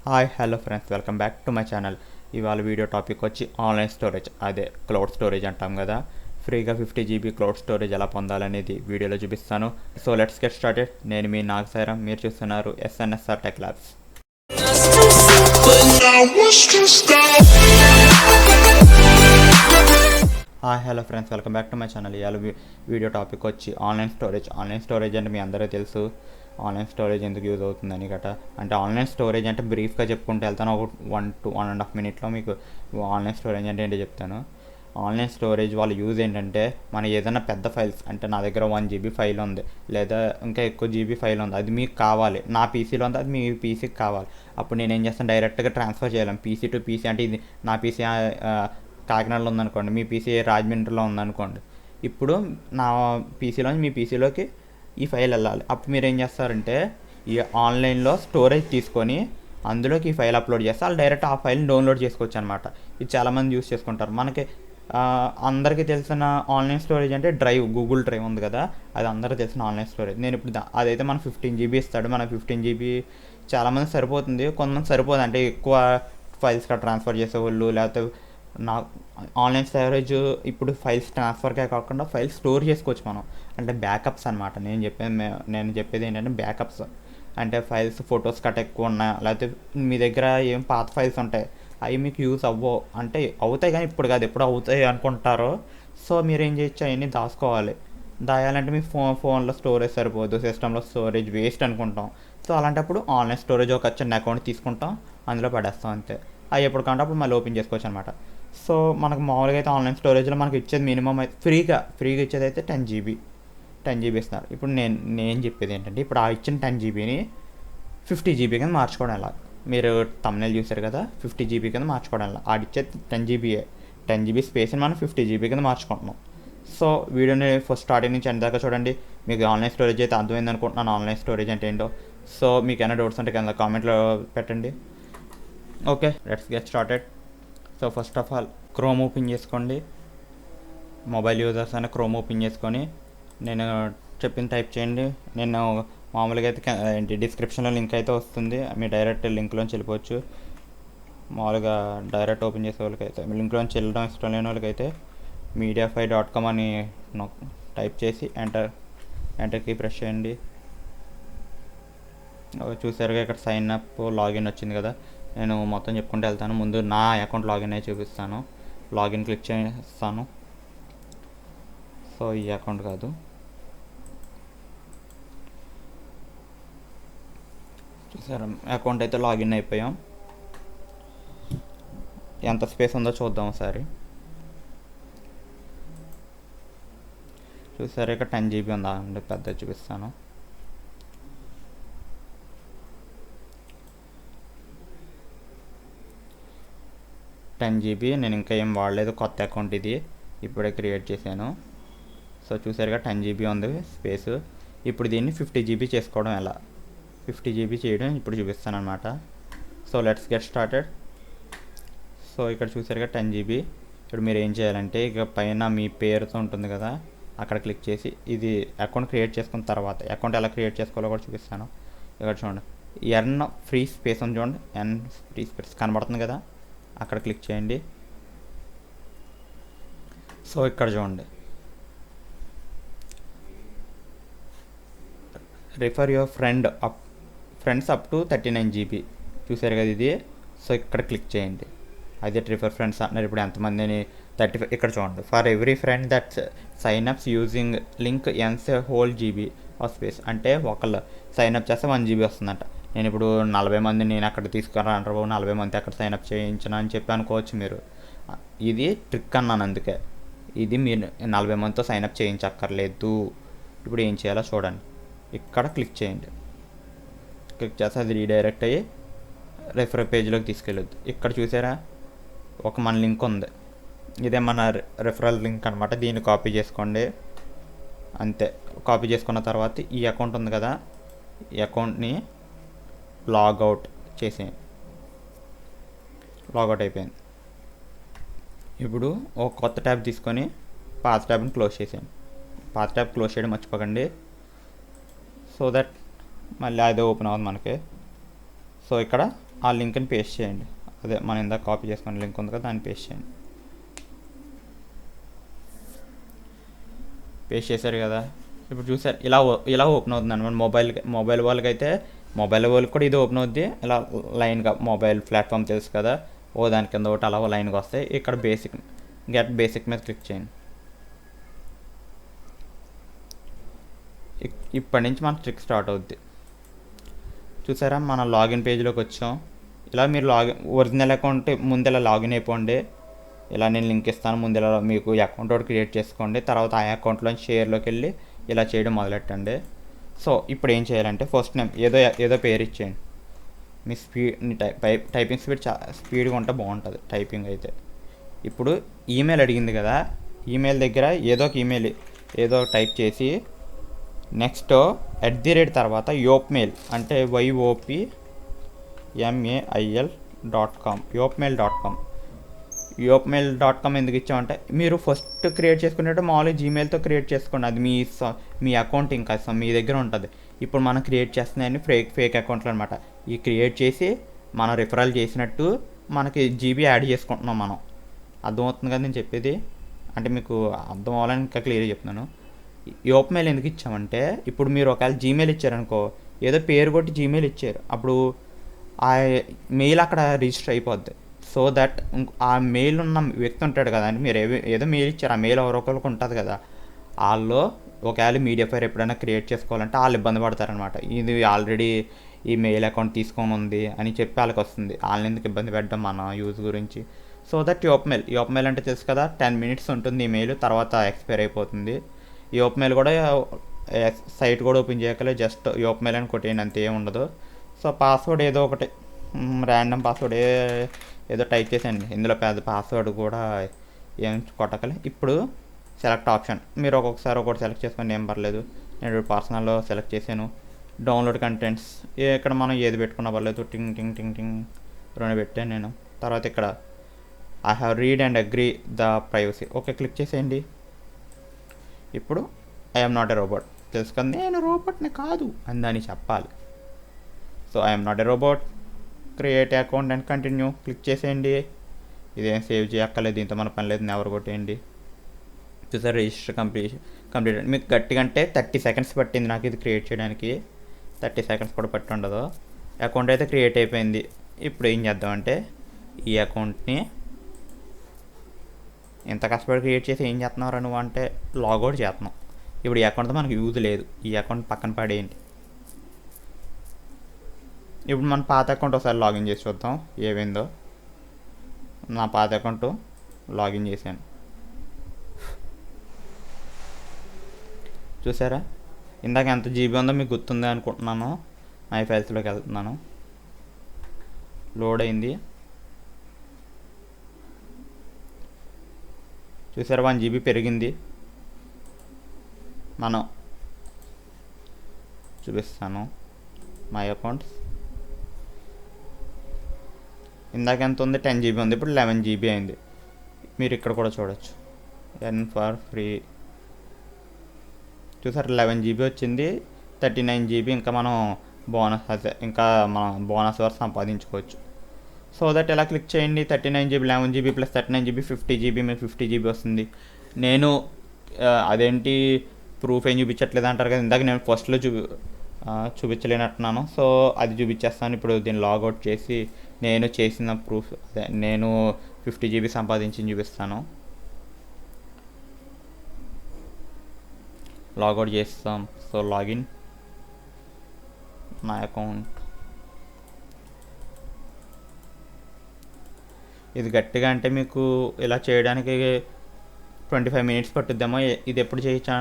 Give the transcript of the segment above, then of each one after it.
Hi hello friends, welcome back to my channel. ఇవాళ video topic వచ్చి online storage, అదే cloud storage అంటాం కదా. ఫ్రీగా 50 GB క్లౌడ్ స్టోరేజ్ ఎలా పొందాలనేది వీడియోలో చూపిస్తాను. So let's get started. నేను మీ నాగసారం, మీరు చూస్తున్నారు SNSR tech labs. Hi hello friends, welcome back to my channel. ఇవాళ వీడియో టాపిక్ వచ్చి ఆన్లైన్ స్టోరేజ్ అంటే మీ అందరూ తెలుసు ఆన్లైన్ స్టోరేజ్ ఎందుకు యూజ్ అవుతుందని గట. అంటే ఆన్లైన్ స్టోరేజ్ అంటే బ్రీఫ్గా చెప్పుకుంటూ వెళ్తాను. ఒక 1-1.5 మినిట్లో మీకు ఆన్లైన్ స్టోరేజ్ అంటే ఏంటో చెప్తాను. ఆన్లైన్ స్టోరేజ్ వాళ్ళ యూజ్ ఏంటంటే, మన ఏదైనా పెద్ద ఫైల్స్, అంటే నా దగ్గర 1 GB ఫైల్ ఉంది, లేదా ఇంకా ఎక్కువ GB ఫైల్ ఉంది, అది మీకు కావాలి, నా పీసీలో ఉంది, అది మీ పీసీకి కావాలి. అప్పుడు నేను ఏం చేస్తాను, డైరెక్ట్గా ట్రాన్స్ఫర్ చేయలేం పీసీ టు పీసీ. అంటే ఇది నా పీసీ కాకినాడలో ఉందనుకోండి, మీ పీసీ రాజమండ్రిలో ఉందనుకోండి. ఇప్పుడు నా పీసీలోంచి మీ పీసీలోకి ఈ ఫైల్ వెళ్ళాలి. అప్పుడు మీరు ఏం చేస్తారంటే, ఈ ఆన్లైన్లో స్టోరేజ్ తీసుకొని అందులోకి ఈ ఫైల్ అప్లోడ్ చేస్తే వాళ్ళు డైరెక్ట్ ఆ ఫైల్ని డౌన్లోడ్ చేసుకోవచ్చు అనమాట. ఇది చాలామంది యూస్ చేసుకుంటారు. మనకి అందరికీ తెలిసిన ఆన్లైన్ స్టోరేజ్ అంటే గూగుల్ డ్రైవ్ ఉంది కదా, అది అందరికీ తెలిసిన ఆన్లైన్ స్టోరేజ్. నేను ఇప్పుడు అదైతే మనకు 15 GB ఇస్తాడు. మనకు 15 GB చాలామంది సరిపోతుంది, కొంతమంది సరిపోదు. అంటే ఎక్కువ ఫైల్స్గా ట్రాన్స్ఫర్ చేసేవాళ్ళు, లేకపోతే నా ఆన్లైన్ స్టోరేజ్ ఇప్పుడు ఫైల్స్ ట్రాన్స్ఫర్కే కాకుండా ఫైల్స్ స్టోర్ చేసుకోవచ్చు మనం. అంటే బ్యాకప్స్ అనమాట. నేను చెప్పేది ఏంటంటే బ్యాకప్స్. అంటే ఫైల్స్, ఫొటోస్ కట్ ఎక్కువ ఉన్నా, లేకపోతే మీ దగ్గర ఏం పాత ఫైల్స్ ఉంటాయి, అవి మీకు యూస్ అవ్వవు. అంటే అవుతాయి కానీ ఇప్పుడు కాదు, ఎప్పుడు అవుతాయి అనుకుంటారో. సో మీరు ఏం చేయొచ్చు, అవన్నీ దాయాలంటే మీ ఫోన్లో స్టోరేజ్ సరిపోదు, సిస్టంలో స్టోరేజ్ వేస్ట్ అనుకుంటాం. సో అలాంటప్పుడు ఆన్లైన్ స్టోరేజ్ ఒక చిన్న అకౌంట్ తీసుకుంటాం, అందులో పడేస్తాం అంతే. అవి ఎప్పుడు కాంటే అప్పుడు మళ్ళీ ఓపెన్ చేసుకోవచ్చు అనమాట. సో మనకు మామూలుగా అయితే ఆన్లైన్ స్టోరేజ్లో మనకి ఇచ్చేది మినిమం అయితే ఫ్రీగా ఇచ్చేది అయితే 10 GB ఇస్తున్నారు. ఇప్పుడు నేను చెప్పేది ఏంటంటే, ఇప్పుడు ఆ ఇచ్చిన 10 GBని 50 GB కింద మార్చుకోవడం ఎలా. మీరు thumbnail చూసారు కదా, 50 GB కింద మార్చుకోవడం ఎలా. ఆడిచ్చేది 10 GB స్పేస్ని మనం 50 GB కింద మార్చుకుంటున్నాం. సో వీడియోని ఫస్ట్ స్టార్టింగ్ నుంచి ఎండ్ దాకా చూడండి. మీకు ఆన్లైన్ స్టోరేజ్ అయితే అర్థమైంది అనుకుంటున్నాను, ఆన్లైన్ స్టోరేజ్ అంటే ఏంటో. సో మీకు ఏమైనా డౌట్స్ ఉంటే కింద కామెంట్లో పెట్టండి. Okay, let's get started. So first of all chrome open చేసుకోండి. మొబైల్ యూజర్స్ అయినా క్రోమ్ ఓపెన్ చేసుకొని నేను చెప్పింది టైప్ చేయండి. నేను మామూలుగా అయితే డిస్క్రిప్షన్లో లింక్ అయితే వస్తుంది, మీరు డైరెక్ట్ లింక్లోంచి వెళ్ళిపోవచ్చు. మామూలుగా డైరెక్ట్ ఓపెన్ చేసే వాళ్ళకైతే, లింక్లోంచి వెళ్ళడం ఇష్టం లేని వాళ్ళకైతే mediafire.com అని టైప్ చేసి ఎంటర్కి ప్రెస్ చేయండి. చూసారుగా ఇక్కడ సైన్ అప్ లాగిన్ వచ్చింది కదా. నేను మొత్తం చెప్పుకుంటూ వెళ్తాను. ముందు నా అకౌంట్ లాగిన్ అయ్యి చూపిస్తాను. లాగిన్ క్లిక్ చేస్తాను. సో ఈ అకౌంట్ కాదు, చూసారా అకౌంట్ అయితే లాగిన్ అయిపోయాం. ఎంత స్పేస్ ఉందో చూద్దాం ఒకసారి. చూసారా ఇక్కడ 10 GB ఉందా అండి, పెద్ద చూపిస్తాను. GB నేను ఇంకా ఏం వాడలేదు, కొత్త అకౌంట్ ఇది, ఇప్పుడే క్రియేట్ చేశాను. సో చూసారుగా 10 GB ఉంది స్పేస్. ఇప్పుడు దీన్ని 50 GB చేసుకోవడం ఎలా, 50 GB చేయడం ఇప్పుడు చూపిస్తాను అనమాట. So let's get started. So ఇక్కడ చూసారుగా 10 GB. ఇప్పుడు మీరు ఏం చేయాలంటే, ఇక పైన మీ పేరుతో ఉంటుంది కదా, అక్కడ క్లిక్ చేసి ఇది అకౌంట్ క్రియేట్ చేసుకున్న తర్వాత అకౌంట్ ఎలా క్రియేట్ చేసుకోవాలో కూడా చూపిస్తాను. ఇక్కడ చూడండి, ఎర్న్ ఫ్రీ స్పేస్ ఉంది చూడండి, ఎర్న్ ఫ్రీ స్పేస్ కనబడుతుంది కదా, అక్కడ క్లిక్ చేయండి. సో ఇక్కడ చూడండి, refer your friends up to 39 GB. చూసారు కదా ఇది. సో ఇక్కడ క్లిక్ చేయండి. అదే రిఫర్ ఫ్రెండ్స్ అంటున్నారు. ఇప్పుడు ఎంతమందిని 35. ఇక్కడ చూడండి, for every friend that sign ups using link earns whole GB of space. అంటే ఒకళ్ళు సైన్ అప్ చేస్తే 1 GB వస్తుందంట. నేను ఇప్పుడు 40 మంది నేను అక్కడ తీసుకురాంటారు బాబు, 40 మంది అక్కడ సైన్అప్ చేయించిన అని చెప్పి అనుకోవచ్చు మీరు. ఇది ట్రిక్ అన్నాను అందుకే. ఇది మీరు 40 మందితో సైన్అప్ చేయించక్కర్లేదు. ఇప్పుడు ఏం చేయాలో చూడండి, ఇక్కడ క్లిక్ చేయండి. క్లిక్ చేస్తే అది రీడైరెక్ట్ అయ్యి రెఫర్ పేజ్లోకి తీసుకెళ్ళొద్దు. ఇక్కడ చూసారా మన లింక్ ఉంది, ఇదే మన రెఫరల్ లింక్ అనమాట. దీన్ని కాపీ చేసుకోండి అంతే. కాపీ చేసుకున్న తర్వాత ఈ అకౌంట్ ఉంది కదా, ఈ అకౌంట్ని లాగౌట్ చేసేయండి. లాగౌట్ అయిపోయింది. ఇప్పుడు ఒక కొత్త ట్యాబ్ తీసుకొని పాత ట్యాబ్ని క్లోజ్ చేసేయండి. పాత ట్యాబ్ క్లోజ్ చేయడం మర్చిపోకండి, సో దట్ మళ్ళీ అదే ఓపెన్ అవ్వదు మనకి. సో ఇక్కడ ఆ లింక్ని పేస్ట్ చేయండి. అదే మనం ఇందాక కాపీ చేసుకున్న లింక్ ఉంది కదా, దాన్ని పేస్ట్ చేయండి. పేస్ట్ చేశారు కదా, ఇప్పుడు చూసారు ఇలా ఓపెన్ అవుతుంది అనమాట. మొబైల్ వాళ్ళకైతే మొబైల్ వాళ్ళకి కూడా ఇది ఓపెన్ అవుద్ది. ఇలా లైన్గా మొబైల్ ప్లాట్ఫామ్ తెలుసు కదా, దాని కింద ఒకటి అలా లైన్గా వస్తాయి. ఇక్కడ గెట్ బేసిక్ మీద క్లిక్ చేయండి. ఇప్పటి నుంచి మన ట్రిక్ స్టార్ట్ అవుద్ది. చూసారా, మన లాగిన్ పేజ్లోకి వచ్చాం. ఇలా మీరు ఒరిజినల్ అకౌంట్ ముందు ఇలా లాగిన్ అయిపోండి. ఇలా నేను లింక్ ఇస్తాను, ముందు ఇలా మీకు అకౌంట్ ఒకటి క్రియేట్ చేసుకోండి. తర్వాత ఆ అకౌంట్లో షేర్లోకి వెళ్ళి ఇలా చేయడం మొదలెట్టండి. సో ఇప్పుడు ఏం చేయాలంటే ఫస్ట్ నేమ్ ఏదో పేరు ఇచ్చేయండి. మీ టైపింగ్ స్పీడ్గా ఉంటే బాగుంటుంది టైపింగ్ అయితే. ఇప్పుడు ఈమెయిల్ అడిగింది కదా, ఈమెయిల్ దగ్గర ఏదో టైప్ చేసి నెక్స్ట్ @ తర్వాత యోప్మెయిల్ అంటే YOPMAIL.com యోప్మెయిల్.com ఎందుకు ఇచ్చామంటే మీరు ఫస్ట్ క్రియేట్ చేసుకునేటప్పుడు మామూలుగా జీమెయిల్తో క్రియేట్ చేసుకోండి. అది మీ అకౌంట్ ఇంకా మీ దగ్గర ఉంటుంది. ఇప్పుడు మనం క్రియేట్ చేస్తున్నాయని ఫేక్ అకౌంట్లు అనమాట. ఈ క్రియేట్ చేసి మనం రిఫరల్ చేసినట్టు మనకి జీబీ యాడ్ చేసుకుంటున్నాం మనం. అర్థమవుతుంది కదా నేను చెప్పేది? అంటే మీకు అర్థం అవ్వాలని ఇంకా క్లియర్గా చెప్తున్నాను. యోప్మెయిల్ ఎందుకు ఇచ్చామంటే ఇప్పుడు మీరు ఒకవేళ జీమెయిల్ ఇచ్చారనుకో, ఏదో పేరు కొట్టి జీమెయిల్ ఇచ్చారు, అప్పుడు ఆ మెయిల్ అక్కడ రిజిస్టర్ అయిపోద్ది. సో దట్ ఆ మెయిల్ ఉన్న వ్యక్తి ఉంటాడు కదా, అంటే మీరు ఏదో మెయిల్ ఇచ్చారు, ఆ మెయిల్ ఎవరొకరికి ఉంటుంది కదా, వాళ్ళు ఒకవేళ మీడియాఫైర్ ఎప్పుడైనా క్రియేట్ చేసుకోవాలంటే వాళ్ళు ఇబ్బంది పడతారనమాట. ఇది ఆల్రెడీ ఈ మెయిల్ అకౌంట్ తీసుకొని ఉంది అని చెప్పి వాళ్ళకి వస్తుంది. వాళ్ళని ఎందుకు ఇబ్బంది పెట్టడం మన యూజ్ గురించి. సో దట్ యోప్మెయిల్ అంటే తెలుసు కదా, 10 minutes ఉంటుంది ఈ మెయిల్, తర్వాత ఎక్స్పైర్ అయిపోతుంది. యోప్మెయిల్ కూడా సైట్ కూడా ఓపెన్ చేయకలే, జస్ట్ యోప్మెయిల్ అని కొట్టేయండి, అంతే ఏమి ఉండదు. సో పాస్వర్డ్ ఏదో ఒకటి ర్యాండమ్ పాస్వర్డ్ ఏదో టైప్ చేసేయండి. ఇందులో పెద్ద పాస్వర్డ్ కూడా ఏం కొట్టకలే. ఇప్పుడు సెలెక్ట్ ఆప్షన్ మీరు ఒక్కొక్కసారి ఒకటి సెలెక్ట్ చేసుకొని ఏం పర్లేదు. నేను పర్సనల్లో సెలెక్ట్ చేశాను. డౌన్లోడ్ కంటెంట్స్ ఇక్కడ మనం ఏది పెట్టుకున్నా పర్లేదు. టింగ్ టింగ్ టింగ్ టింగ్ 2 పెట్టాను నేను. తర్వాత ఇక్కడ I have read and agree the privacy, okay click చేసేయండి. ఇప్పుడు ఐఎమ్ నాట్ ఎ రోబోట్ తెలుసు కదా, నేను రోబోట్ని కాదు అని దాన్ని చెప్పాలి. So I'm not a robot, create account and continue click చేసేయండి. ఇదేం సేవ్ చేయక్కర్లేదు, దీంతో మన పని లేదు, నెవర్ కొట్టేయండి. చూసారు రిజిస్టర్ కంప్లీట్. మీకు గట్టిగా అంటే 30 seconds పట్టింది నాకు ఇది క్రియేట్ చేయడానికి. 30 seconds కూడా పట్టి ఉండదు. అకౌంట్ అయితే క్రియేట్ అయిపోయింది. ఇప్పుడు ఏం చేద్దామంటే ఈ అకౌంట్ని ఎంత కష్టపడి క్రియేట్ చేసి ఏం చేస్తున్నావు నువ్వు అంటే లాగౌట్ చేస్తున్నాం. ఇప్పుడు ఈ అకౌంట్తో మనకు యూజ్ లేదు, ఈ అకౌంట్ పక్కన పడేయండి. ఇప్పుడు మన పాత అకౌంట్ ఒకసారి లాగిన్ చేసి చూద్దాం ఏమైందో. నా పాత అకౌంట్ లాగిన్ చేశాను. చూసారా, ఇందాక ఎంత జీబీ ఉందో మీకు గుర్తుంది అనుకుంటున్నాను. మై ఫైల్స్లోకి వెళ్తున్నాను, లోడ్ అయింది. చూసారా 1 GB పెరిగింది. మనం చూపిస్తాను మై అకౌంట్స్. ఇందాక ఎంత ఉంది, 10 GB ఉంది, ఇప్పుడు 11 GB అయింది. మీరు ఇక్కడ కూడా చూడొచ్చు, ఎన్ ఫర్ ఫ్రీ. చూసారు 11 GB వచ్చింది. 39 GB ఇంకా మనం బోనస్ వరకు సంపాదించుకోవచ్చు. సో దట్ ఎలా క్లిక్ చేయండి, 39 GB 11 GB plus 39 GB 50 GB, మీకు 50 GB వస్తుంది. నేను అదేంటి ప్రూఫ్ ఏం చూపించట్లేదు అంటారు కదా, ఇందాక నేను ఫస్ట్లో చూపించలేనట్టున్నాను. సో అది చూపించేస్తాను. ఇప్పుడు దీన్ని లాగౌట్ చేసి నేను చేసిన ప్రూఫ్, అదే నేను 50 GB సంపాదించి చూపిస్తాను. లాగౌట్ చేస్తాం. So login my account. ఇది గట్టిగా అంటే మీకు ఇలా చేయడానికి 25 minutes పట్టుద్దేమో. ఇది ఎప్పుడు చేయొచ్చా,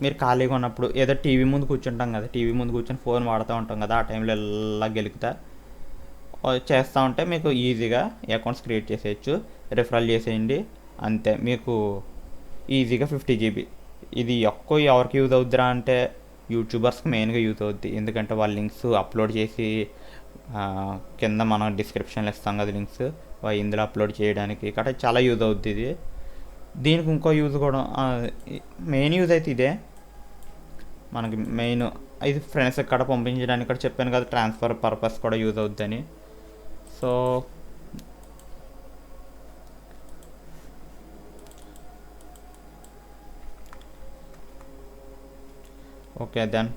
మీరు ఖాళీగా ఉన్నప్పుడు ఏదో టీవీ ముందు కూర్చుంటాం కదా, టీవీ ముందు కూర్చొని ఫోన్ వాడుతూ ఉంటాం కదా, ఆ టైంలో ఇలా గెలుకుతా చేస్తూ ఉంటే మీకు ఈజీగా అకౌంట్స్ క్రియేట్ చేసేయచ్చు. రిఫరల్ చేసేయండి అంతే, మీకు ఈజీగా 50 GB. ఇది ఎవరికి యూజ్ అవుద్దిరా అంటే యూట్యూబర్స్కి మెయిన్గా యూజ్ అవుద్ది. ఎందుకంటే వాళ్ళ లింక్స్ అప్లోడ్ చేసి కింద మనం డిస్క్రిప్షన్లో ఇస్తాం కదా లింక్స్, ఇందులో అప్లోడ్ చేయడానికి కాబట్టి చాలా యూజ్ అవుద్ది ఇది. దీనికి ఇంకో యూజ్ కూడా, మెయిన్ యూజ్ అయితే ఇదే మనకి మెయిన్. ఇది ఫ్రెండ్స్ ఇక్కడ పంపించడానికి కూడా చెప్పాను కదా, ట్రాన్స్ఫర్ పర్పస్ కూడా యూజ్ అవుద్దని. సో ఓకే దెన్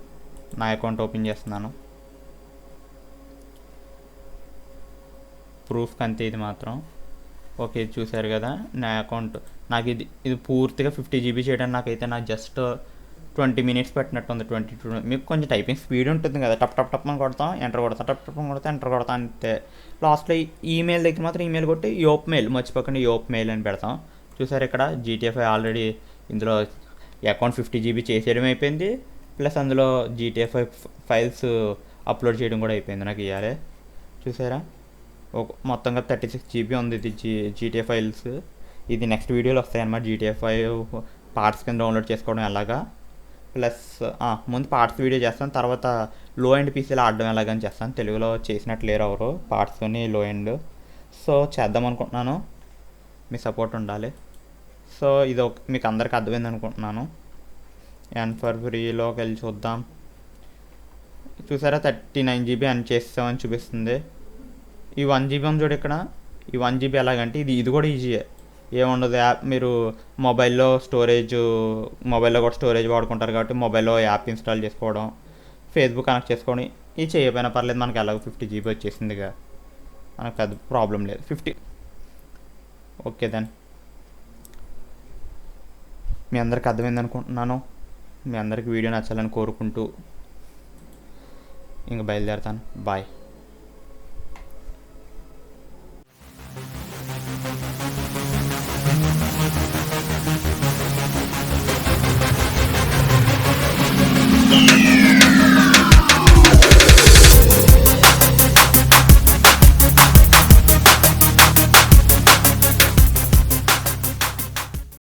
నా అకౌంట్ ఓపెన్ చేస్తున్నాను. ప్రూఫ్కి అంతే ఇది మాత్రం. ఓకే చూసారు కదా నా అకౌంట్. నాకు ఇది పూర్తిగా 50 GB చేయడానికి నాకు జస్ట్ 20 minutes పట్టినట్టుంది. 22 మీకు కొంచెం టైపింగ్ స్పీడ్ ఉంటుంది కదా, టప్ టప్ టప్ అని కొడతాం, ఎంటర్ కొడతాం, టప్ టప్ అని కొడతాం, ఎంటర్ కొడతాం అంతే. లాస్ట్లో ఈమెయిల్ దగ్గర మాత్రం ఈమెయిల్ కొట్టి యోప్ మెయిల్ మర్చిపోకుండా యోప్ మెయిల్ అని పెడతాం. చూసారు ఇక్కడ GTA 5 ఆల్రెడీ ఇందులో అకౌంట్ 50 GB చేసేయడం అయిపోయింది, ప్లస్ అందులో GTA 5 ఫైల్స్ అప్లోడ్ చేయడం కూడా అయిపోయింది నాకు ఇవ్వాలి. చూసారా మొత్తంగా 36 GB ఉంది ఇది GTA ఫైల్స్. ఇది నెక్స్ట్ వీడియోలో వస్తాయి అన్నమాట. GTA 5 పార్ట్స్ కింద డౌన్లోడ్ చేసుకోవడం ఎలాగా, ప్లస్ ముందు పార్ట్స్ వీడియో చేస్తాను, తర్వాత లో ఎండ్ పీసీలో ఆడడం ఎలాగని చేస్తాను. తెలుగులో చేసినట్లు లేరు ఎవరు పార్ట్స్తోని లో ఎండ్. సో చేద్దాం అనుకుంటున్నాను, మీ సపోర్ట్ ఉండాలి. సో ఇది మీకు అందరికి అర్థమైంది అనుకుంటున్నాను. అండ్ ఫర్ ఫ్రీలోకి వెళ్ళి చూద్దాం. చూసారా 39 GB అని చేస్తామని చూపిస్తుంది. ఈ 1 GB ఉంది చూడు ఇక్కడ, ఈ 1 GB ఎలాగంటే ఇది కూడా ఈజీయే, ఏముండదు. యాప్ మీరు మొబైల్లో కూడా స్టోరేజ్ వాడుకుంటారు కాబట్టి మొబైల్లో యాప్ ఇన్స్టాల్ చేసుకోవడం, ఫేస్బుక్ కనెక్ట్ చేసుకోవడం ఇది చేయకపోయినా పర్లేదు. మనకి ఎలాగో 50 GB వచ్చేసిందిగా, మనకు పెద్ద ప్రాబ్లం లేదు. 50 ఓకే దెన్ మీ అందరికి అర్థమైంది అనుకుంటున్నాను. మీ అందరికి వీడియో నచ్చాలని కోరుకుంటూ ఇంక బయలుదేరుతాను. బాయ్.